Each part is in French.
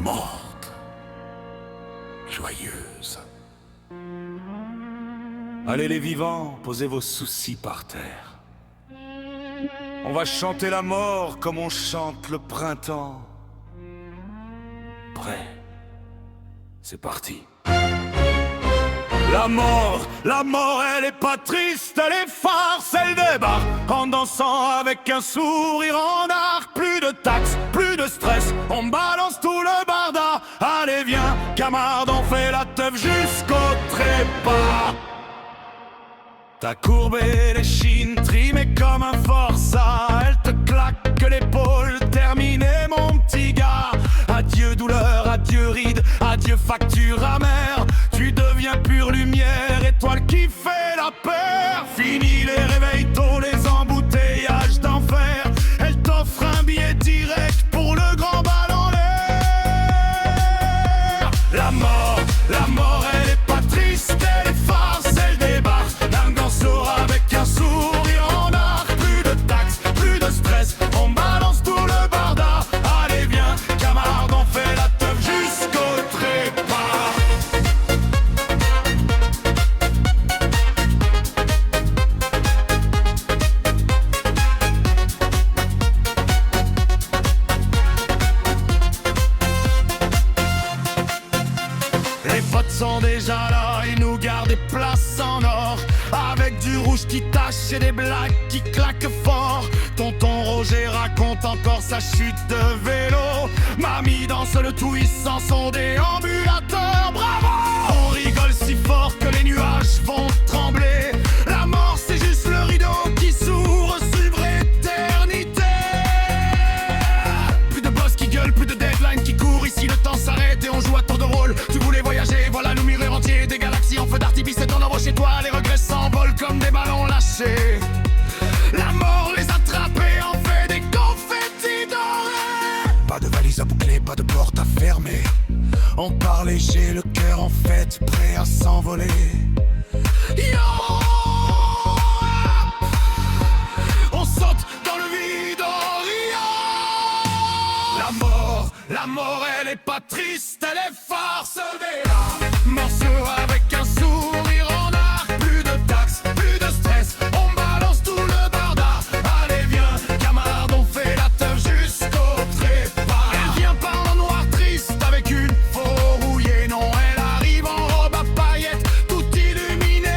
morte, joyeuse. Allez les vivants, posez vos soucis par terre. On va chanter la mort comme on chante le printemps. Prêt, c'est parti. La mort, elle est pas triste, elle est farce, elle débarque en dansant avec un sourire en arc. Plus de taxes, plus de stress, on balance tout le barda. Allez viens, camarade, on fait la teuf jusqu'au trépas. T'as courbé les chines, trimé comme un forçat. Elle te claque l'épaule, terminé mon petit gars. Adieu douleur, adieu ride, adieu facture amère. Tu deviens pure lumière, étoile qui fait la paire. Fini les réveils tôt, les embouteillages d'enfer. Elle t'offre un billet direct pour le grand bal en l'air. La mort, elle est pas triste, elle est farce, elle débarque. Avec un sourire en arc, plus de taxes, plus de stress, on balance tout le barda. Allez viens, camarade, on fait la teuf jusqu'au trépas. Les potes sont déjà là, ils nous gardent des places en or. Avec du rouge qui tache et des blagues qui claquent fort. Tonton Roger raconte encore sa chute de vélo. Mamie danse le twist sans son déambulateur. Bravo! On rigole si fort que les nuages vont trembler. La mort c'est juste le rideau qui s'ouvre sur éternité. Plus de boss qui gueulent, plus de deadline qui courent. Ici le temps s'arrête et on joue à tour de rôle. Tu voulais voyager, voilà nous murs entiers. Des galaxies en feu d'artifice et ton ombre chez toi. Les regrets s'envolent comme des ballons lâchés. La mort les attrapait, en fait des confettis dorés. Pas de valise à boucler, pas de porte à fermer. On part léger, le cœur en fête, prêt à s'envoler. Yo! On saute dans le vide, oh, yo! La mort, elle est pas triste, elle est farce. Morceau avec un sourire en arc. Plus de taxes, plus de stress, on balance tout le barda. Allez viens, camarade, on fait la teuf jusqu'au trépas. Elle vient par en noir triste avec une faux rouillée. Non, elle arrive en robe à paillettes, tout illuminée.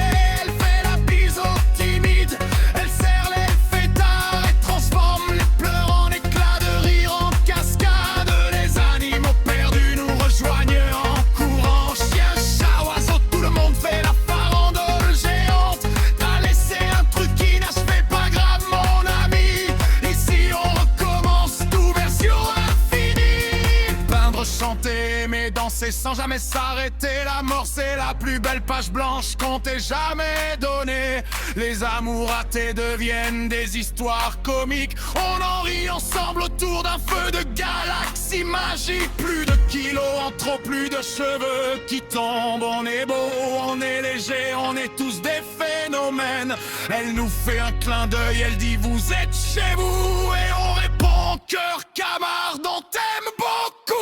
Elle fait la bise aux timides, elle serre les fêtards et transforme les pleurs en éclats de rire, en cascade. Les animaux perdus nous rejoignent en courant. Chien, chat, oiseau, tout le monde fait la farandole géante. T'as laissé un truc inachevé, pas grave mon ami. Ici on recommence, tout version infinie. Peindre, chanter, aimer, danser sans jamais s'arrêter. La mort c'est la plus belle page blanche qu'on t'ait jamais donnée. Les amours ratés deviennent des histoires comiques. On en rit ensemble autour d'un feu de galaxie magique. Plus de kilos en trop, plus de cheveux qui tombent. On est beau, on est léger, on est tous des phénomènes. Elle nous fait un clin d'œil, elle dit vous êtes chez vous. Et on répond cœur camarade, on t'aime beaucoup.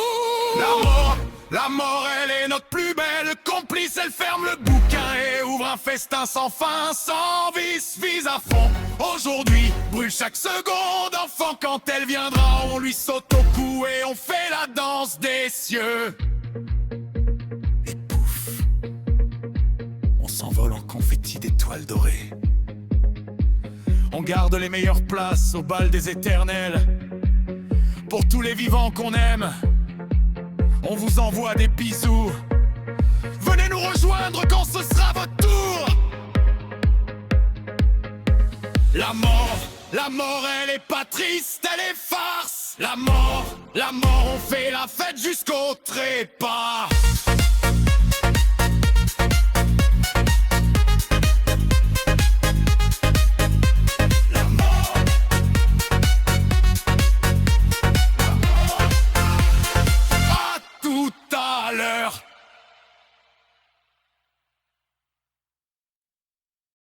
La mort, elle est notre plus belle complice. Elle ferme le bouquin et ouvre un festin sans fin, sans vice, vise à fond. Aujourd'hui, brûle chaque seconde, enfant. Quand elle viendra, on lui saute au cou et on fait la danse des cieux. Et pouf, on s'envole en confetti d'étoiles dorées. On garde les meilleures places au bal des éternels. Pour tous les vivants qu'on aime, on vous envoie des bisous. Venez nous rejoindre quand ce sera votre tour. La mort, elle est pas triste, elle est farce. La mort, on fait la fête jusqu'au trépas.